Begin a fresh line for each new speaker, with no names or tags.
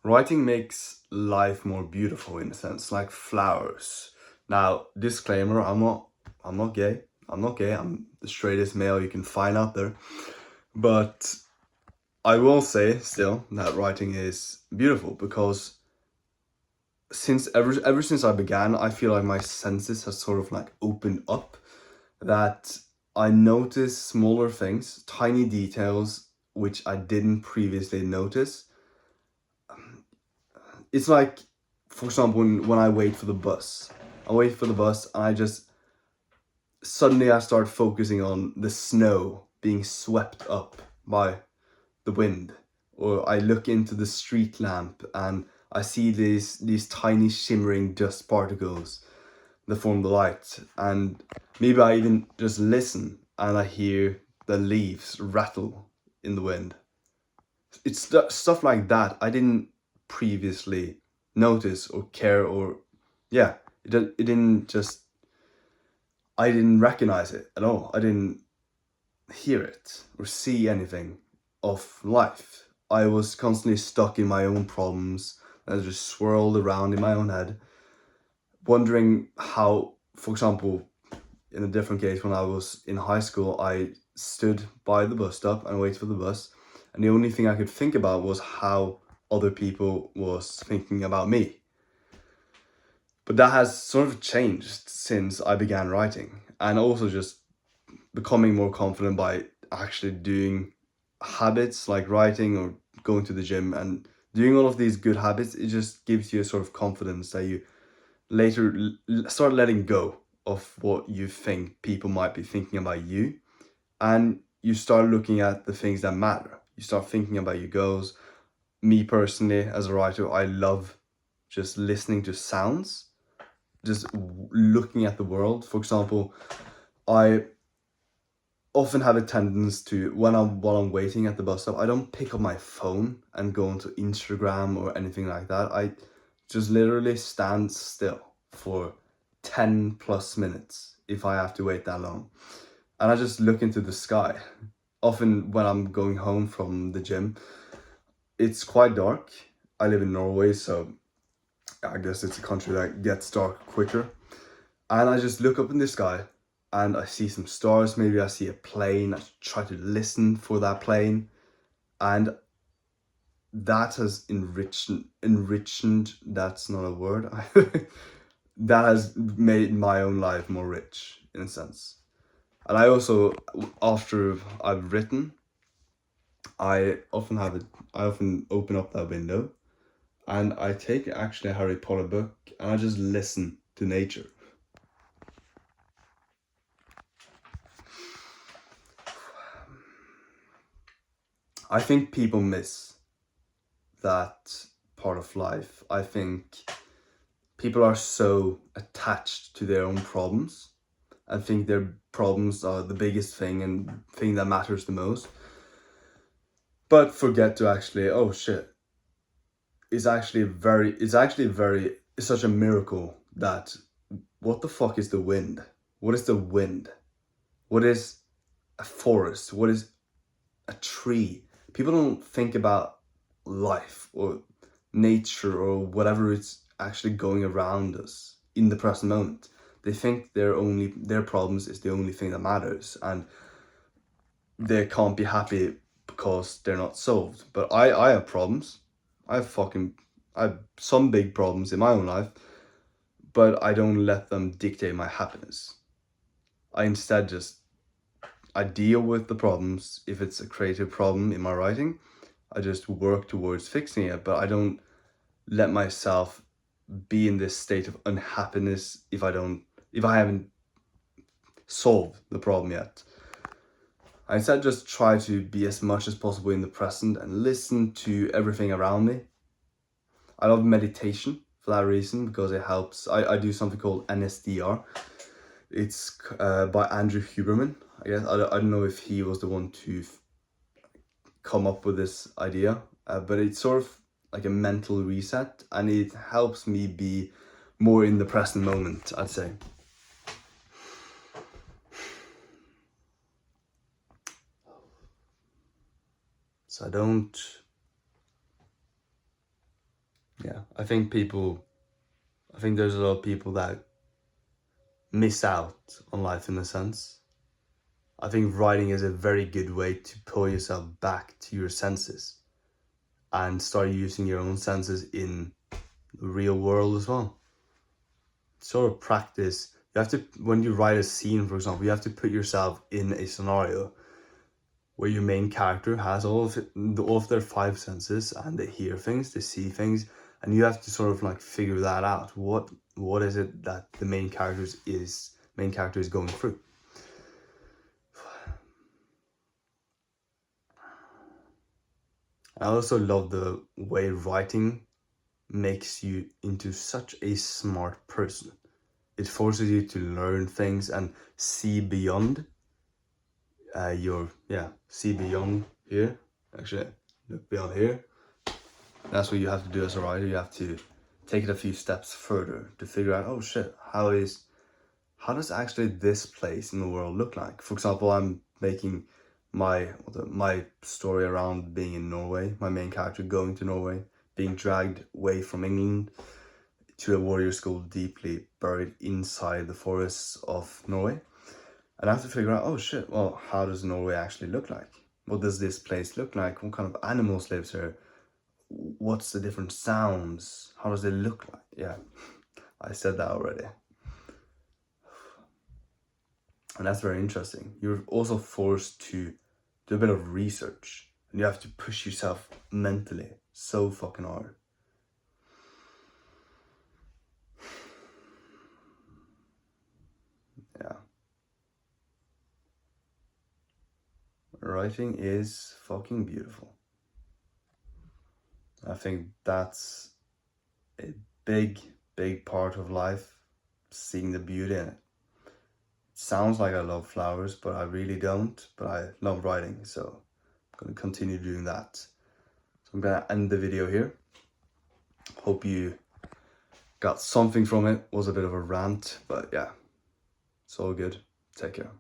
Writing makes life more beautiful in a sense, like flowers. Now, disclaimer, I'm not gay. I'm not gay. I'm the straightest male you can find out there. But I will say still that writing is beautiful because since ever since I began, I feel like my senses have sort of like opened up, that I notice smaller things, tiny details which I didn't previously notice. It's like, for example, when I wait for the bus, I wait for the bus and I just suddenly I start focusing on the snow being swept up by the wind, or I look into the street lamp and I see these tiny shimmering dust particles that form the light, and maybe I even just listen and I hear the leaves rattle in the wind. It's stuff like that I didn't previously notice or care, or yeah, it didn't just, I didn't recognize it at all. I didn't hear it or see anything of life. I was constantly stuck in my own problems that just swirled around in my own head, wondering how, for example, in a different case, when I was in high school, I stood by the bus stop and waited for the bus, and the only thing I could think about was how other people was thinking about me. But that has sort of changed since I began writing, and also just becoming more confident by actually doing habits like writing or going to the gym and doing all of these good habits. It just gives you a sort of confidence that you later start letting go of what you think people might be thinking about you, and you start looking at the things that matter. You start thinking about your goals. Me personally, as a writer, I love just listening to sounds, just looking at the world. For example, I often have a tendency to, while I'm waiting at the bus stop, I don't pick up my phone and go onto Instagram or anything like that. I just literally stand still for 10 plus minutes if I have to wait that long. And I just look into the sky. Often when I'm going home from the gym, it's quite dark. I live in Norway, so I guess it's a country that gets dark quicker. And I just look up in the sky and I see some stars. Maybe I see a plane. I try to listen for that plane. And that has enriched, that's not a word. That has made my own life more rich in a sense. And I also, after I've written, I often open up that window and I take actually a Harry Potter book and I just listen to nature. I think people miss that part of life. I think people are so attached to their own problems and think their problems are the biggest thing and thing that matters the most, but forget to actually, oh shit, it's such a miracle that, what the fuck is the wind? What is the wind? What is a forest? What is a tree? People don't think about life or nature or whatever is actually going around us in the present moment. They think their problems is the only thing that matters, and they can't be happy because they're not solved. But I have problems. I have some big problems in my own life, but I don't let them dictate my happiness. I instead just, I deal with the problems. If it's a creative problem in my writing, I just work towards fixing it, but I don't let myself be in this state of unhappiness if I haven't solved the problem yet. I instead just try to be as much as possible in the present and listen to everything around me. I love meditation for that reason, because it helps. I do something called NSDR. It's by Andrew Huberman. I guess I don't know if he was the one to come up with this idea, but it's sort of like a mental reset, and it helps me be more in the present moment, I'd say. So I don't yeah, I think there's a lot of people that miss out on life in a sense. I think writing is a very good way to pull yourself back to your senses and start using your own senses in the real world as well. Sort of practice. You have to, when you write a scene, for example, you have to put yourself in a scenario where your main character has all of their five senses, and they hear things, they see things, and you have to sort of like figure that out. What is it that the main character is going through? I also love the way writing makes you into such a smart person. It forces you to learn things and see beyond see beyond here. Actually, look beyond here. That's what you have to do as a writer. You have to take it a few steps further to figure out, oh shit, how does actually this place in the world look like? For example, I'm making my story around being in Norway, my main character going to Norway, being dragged away from England to a warrior school deeply buried inside the forests of Norway. And I have to figure out, oh shit, well, how does Norway actually look like? What does this place look like? What kind of animals lives here? What's the different sounds? How does it look like? Yeah, I said that already. And that's very interesting. You're also forced to do a bit of research, and you have to push yourself mentally so fucking hard. Yeah. Writing is fucking beautiful. I think that's a big, big part of life, seeing the beauty in it. It sounds like I love flowers, but I really don't. But I love writing, so I'm gonna continue doing that. So I'm gonna end the video here. Hope you got something from it. It was a bit of a rant, but yeah, it's all good. Take care.